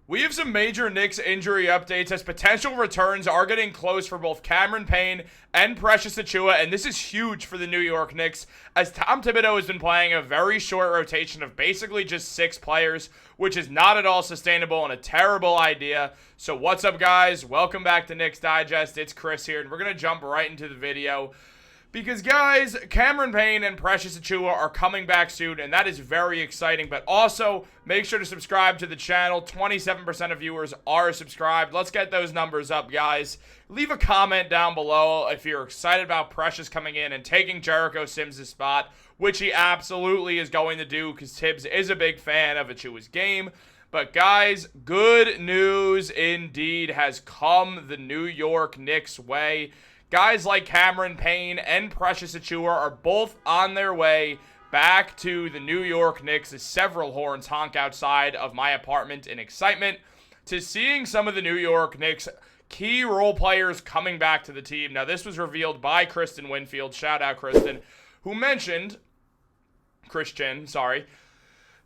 We have some major Knicks injury updates as potential returns are getting close for both Cameron Payne and Precious Achiuwa, and this is huge for the New York Knicks as Tom Thibodeau has been playing a very short rotation of basically just 6 players, which is not at all sustainable and a terrible idea. So what's up, guys? Welcome back to Knicks Digest. It's Chris here, and we're going to jump right into the video. Because, guys, Cameron Payne and Precious Achiuwa are coming back soon, and that is very exciting. But also, make sure to subscribe to the channel. 27% of viewers are subscribed. Let's get those numbers up, guys. Leave a comment down below if you're excited about Precious coming in and taking Jericho Sims' spot, which he absolutely is going to do because Tibbs is a big fan of Achiuwa's game. But, guys, good news indeed has come the New York Knicks' way. Guys like Cameron Payne and Precious Achiuwa are both on their way back to the New York Knicks as several horns honk outside of my apartment in excitement to seeing some of the New York Knicks key role players coming back to the team. Now, this was revealed by Kristen Winfield, shout out Kristen, who mentioned,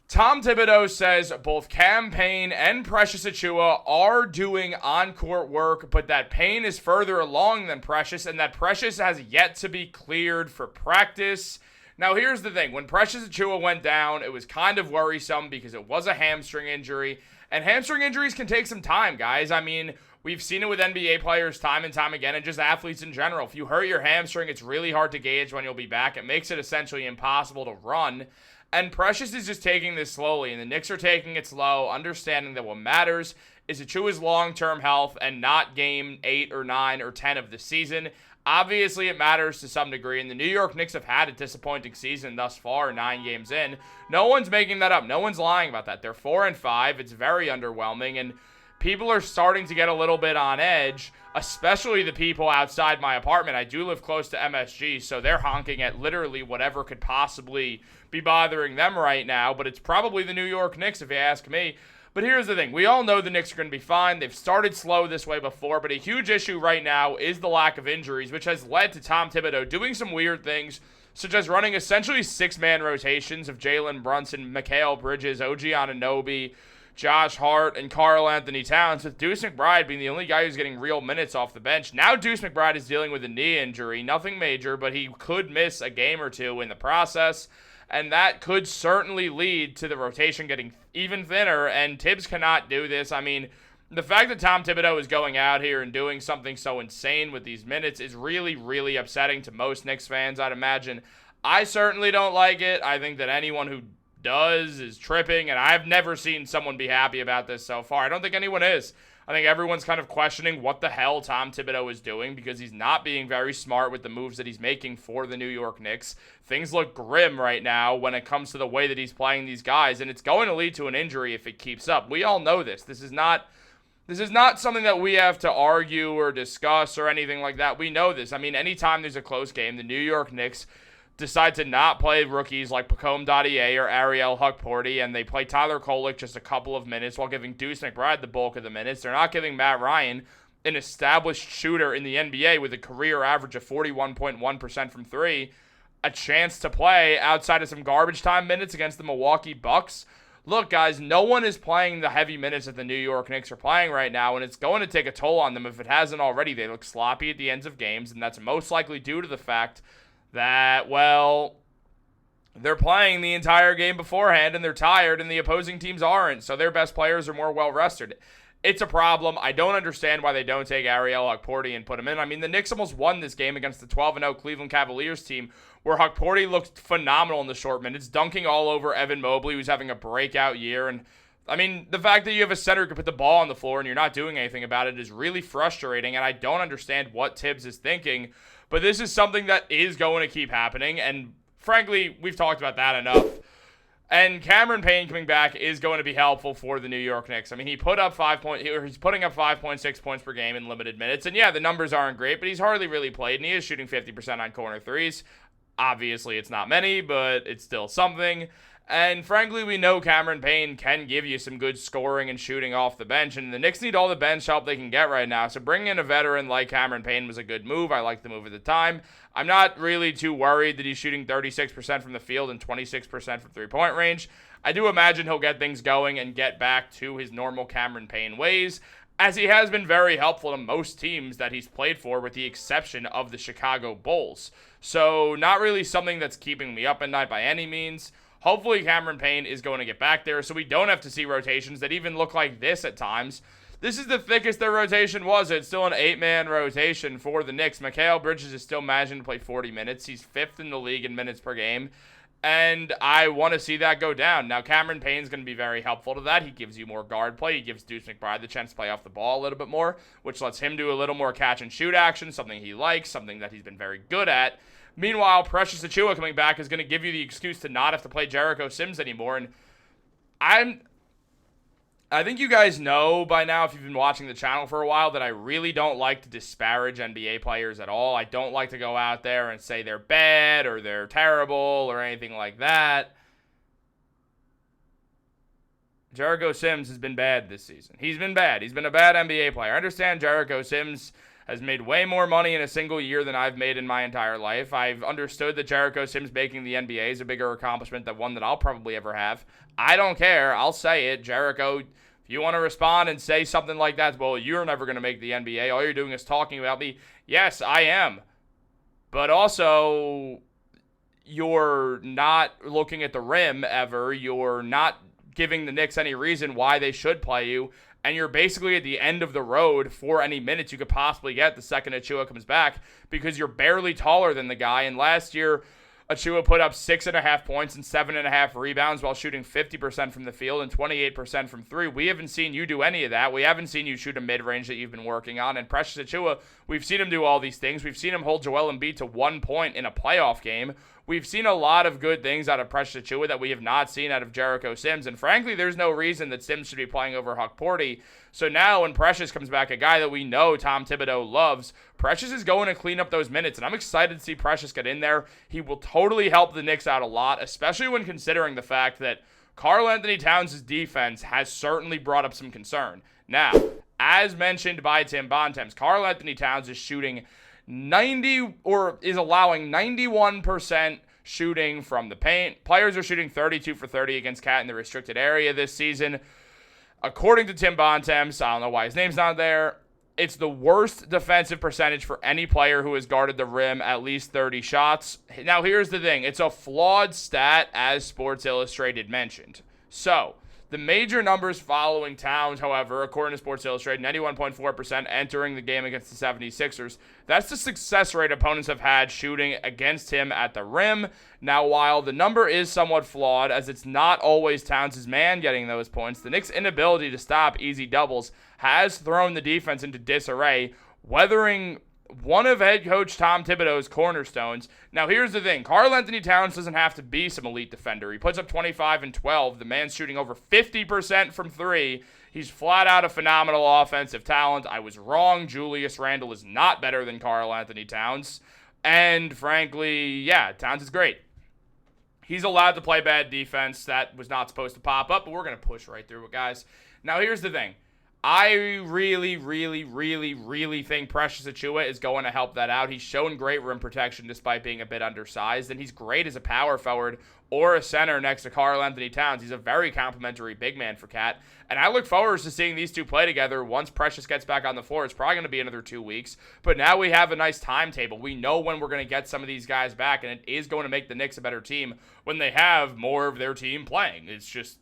Tom Thibodeau says both Cam Payne and Precious Achiuwa are doing on-court work, but that Payne is further along than Precious, and that Precious has yet to be cleared for practice. Now, here's the thing. When Precious Achiuwa went down, it was kind of worrisome because it was a hamstring injury, and hamstring injuries can take some time, guys. I mean, we've seen it with NBA players time and time again, and just athletes in general. If you hurt your hamstring, it's really hard to gauge when you'll be back. It makes it essentially impossible to run. And Precious is just taking this slowly, and the Knicks are taking it slow, understanding that what matters is Achiuwa's long-term health and not game 8 or 9 or 10 of the season. Obviously, it matters to some degree, and the New York Knicks have had a disappointing season thus far, 9 games in. No one's making that up. No one's lying about that. They're 4-5. It's very underwhelming, and people are starting to get a little bit on edge, especially the people outside my apartment. I do live close to MSG, so they're honking at literally whatever could possibly be bothering them right now, but it's probably the New York Knicks if you ask me. But here's the thing. We all know the Knicks are going to be fine. They've started slow this way before, but a huge issue right now is the lack of injuries, which has led to Tom Thibodeau doing some weird things, such as running essentially 6-man rotations of Jalen Brunson, Mikal Bridges, OG Anunoby, Josh Hart, and Karl Anthony Towns, with Deuce McBride being the only guy who's getting real minutes off the bench. Now Deuce McBride is dealing with a knee injury, nothing major, but he could miss a game or two in the process, and that could certainly lead to the rotation getting even thinner, and Tibbs cannot do this. I mean, the fact that Tom Thibodeau is going out here and doing something so insane with these minutes is really, really upsetting to most Knicks fans, I'd imagine. I certainly don't like it. I think that anyone who does is tripping, and I've never seen someone be happy about this so far. I don't think anyone is. I think everyone's kind of questioning what the hell Tom Thibodeau is doing because he's not being very smart with the moves that he's making for the New York Knicks. Things look grim right now when it comes to the way that he's playing these guys, and it's going to lead to an injury if it keeps up. We all know this. This is not something that we have to argue or discuss or anything like that. We know this. I mean, anytime there's a close game, the New York Knicks decide to not play rookies like Pacome Dadier or Ariel Hukporti, and they play Tyler Kolek just a couple of minutes while giving Deuce McBride the bulk of the minutes. They're not giving Matt Ryan, an established shooter in the NBA with a career average of 41.1% from 3, a chance to play outside of some garbage time minutes against the Milwaukee Bucks. Look, guys, no one is playing the heavy minutes that the New York Knicks are playing right now, and it's going to take a toll on them if it hasn't already. They look sloppy at the ends of games, and that's most likely due to the fact that, well, they're playing the entire game beforehand and they're tired and the opposing teams aren't, so their best players are more well-rested. It's a problem. I don't understand why they don't take Ariel Hukporti and put him in. I mean, the Knicks almost won this game against the 12-0 Cleveland Cavaliers team where Hukporti looked phenomenal in the short minutes, dunking all over Evan Mobley, who's having a breakout year. And, I mean, the fact that you have a center who can put the ball on the floor and you're not doing anything about it is really frustrating, and I don't understand what Tibbs is thinking. But this is something that is going to keep happening, and frankly, we've talked about that enough. And Cameron Payne coming back is going to be helpful for the New York Knicks. I mean, he's putting up 5.6 points per game in limited minutes. And yeah, the numbers aren't great, but he's hardly really played, and he is shooting 50% on corner threes. Obviously, it's not many, but it's still something. And frankly, we know Cameron Payne can give you some good scoring and shooting off the bench, and the Knicks need all the bench help they can get right now. So bringing in a veteran like Cameron Payne was a good move. I liked the move at the time. I'm not really too worried that he's shooting 36% from the field and 26% from three-point range. I do imagine he'll get things going and get back to his normal Cameron Payne ways, as he has been very helpful to most teams that he's played for, with the exception of the Chicago Bulls. So not really something that's keeping me up at night by any means. Hopefully Cameron Payne is going to get back there so we don't have to see rotations that even look like this at times. This is the thickest their rotation was. It's still an 8-man rotation for the Knicks. Mikal Bridges is still managing to play 40 minutes. He's 5th in the league in minutes per game. And I want to see that go down. Now, Cameron Payne's going to be very helpful to that. He gives you more guard play. He gives Deuce McBride the chance to play off the ball a little bit more, which lets him do a little more catch-and-shoot action, something he likes, something that he's been very good at. Meanwhile, Precious Achiuwa coming back is going to give you the excuse to not have to play Jericho Sims anymore. And I think you guys know by now, if you've been watching the channel for a while, that I really don't like to disparage NBA players at all. I don't like to go out there and say they're bad or they're terrible or anything like that. Jericho Sims has been bad this season. He's been bad. He's been a bad NBA player. I understand Jericho Sims has made way more money in a single year than I've made in my entire life. I've understood that Jericho Sims making the NBA is a bigger accomplishment than one that I'll probably ever have. I don't care. I'll say it. Jericho, if you want to respond and say something like that, well, you're never going to make the NBA. All you're doing is talking about me. Yes, I am. But also, you're not looking at the rim ever. You're not giving the Knicks any reason why they should play you. And you're basically at the end of the road for any minutes you could possibly get the second Achiuwa comes back, because you're barely taller than the guy. And last year, Achiuwa put up 6.5 points and 7.5 rebounds while shooting 50% from the field and 28% from three. We haven't seen you do any of that. We haven't seen you shoot a mid-range that you've been working on. And Precious Achiuwa, we've seen him do all these things. We've seen him hold Joel Embiid to 1 point in a playoff game. We've seen a lot of good things out of Precious Achiuwa that we have not seen out of Jericho Sims. And frankly, there's no reason that Sims should be playing over Huck Porty. So now when Precious comes back, a guy that we know Tom Thibodeau loves, Precious is going to clean up those minutes. And I'm excited to see Precious get in there. He will totally help the Knicks out a lot, especially when considering the fact that Karl-Anthony Towns' defense has certainly brought up some concern. Now, as mentioned by Tim Bontemps, Karl-Anthony Towns is shooting is allowing 91% shooting from the paint. Players are shooting 32 for 30 against Cat in the restricted area this season. According to Tim Bontemps, I don't know why his name's not there, it's the worst defensive percentage for any player who has guarded the rim at least 30 shots. Now, here's the thing. It's a flawed stat, as Sports Illustrated mentioned. So, the major numbers following Towns, however, according to Sports Illustrated, 91.4% entering the game against the 76ers. That's the success rate opponents have had shooting against him at the rim. Now, while the number is somewhat flawed, as it's not always Towns' man getting those points, the Knicks' inability to stop easy doubles has thrown the defense into disarray, weathering one of head coach Tom Thibodeau's cornerstones. Now, here's the thing. Karl-Anthony Towns doesn't have to be some elite defender. He puts up 25 and 12. The man's shooting over 50% from three. He's flat out a phenomenal offensive talent. I was wrong. Julius Randle is not better than Karl-Anthony Towns. And frankly, yeah, Towns is great. He's allowed to play bad defense. That was not supposed to pop up, but we're going to push right through it, guys. Now, here's the thing. I really think Precious Achiuwa is going to help that out. He's shown great rim protection despite being a bit undersized, and he's great as a power forward or a center next to Karl-Anthony Towns. He's a very complimentary big man for Cat, and I look forward to seeing these two play together once Precious gets back on the floor. It's probably going to be another 2 weeks, but now we have a nice timetable. We know when we're going to get some of these guys back, and it is going to make the Knicks a better team when they have more of their team playing. It's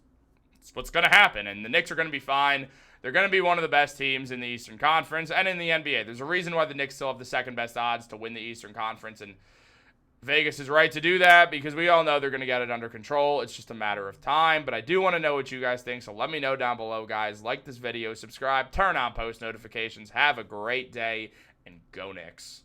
what's going to happen, and the Knicks are going to be fine. They're going to be one of the best teams in the Eastern Conference and in the NBA. There's a reason why the Knicks still have the second best odds to win the Eastern Conference, and Vegas is right to do that because we all know they're going to get it under control. It's just a matter of time, but I do want to know what you guys think, so let me know down below, guys. Like this video, subscribe, turn on post notifications. Have a great day, and go Knicks.